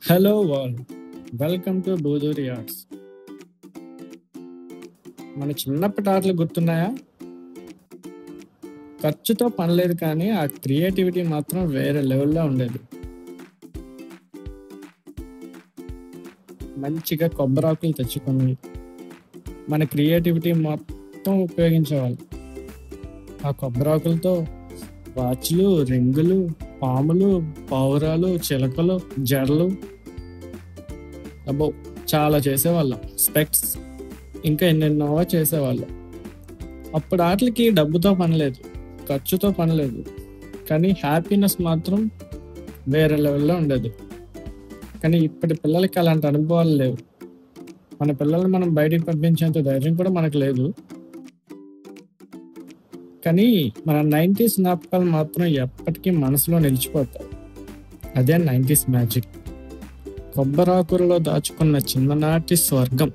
Hello world, welcome to Budhuri arts. మన చిన్నప్పటి ఆటలు గుర్తున్నాయా? ఖర్చుతో పనిలేదు కానీ ఆ క్రియేటివిటీ మాత్రం వేరే లెవెల్లో ఉండేది. మంచిగా కొబ్బరాకులు తెచ్చుకొని మన క్రియేటివిటీ మొత్తం ఉపయోగించేవాళ్ళు. ఆ కొబ్బరాకులతో వాచ్లు, రింగులు, పాములు, పావురాలు, చిలకలు, జడలు, అబ్బో చాలా చేసేవాళ్ళం. స్పెక్స్, ఇంకా ఎన్నెన్నో చేసేవాళ్ళం. అప్పుడు ఆటలకి డబ్బుతో పనిలేదు, ఖర్చుతో పనిలేదు, కానీ హ్యాపీనెస్ మాత్రం వేరే లెవెల్లో ఉండేది. కానీ ఇప్పటి పిల్లలకి అలాంటి అనుభవాలు లేవు. మన పిల్లల్ని మనం బయటికి పంపించేంత ధైర్యం కూడా మనకు లేదు. కానీ మన 90s జ్ఞాపకాలు మాత్రం ఎప్పటికీ మనసులో నిలిచిపోతాయి. అదే 90s మ్యాజిక్. కొబ్బరాకుల్లో దాచుకున్న చిన్ననాటి స్వర్గం.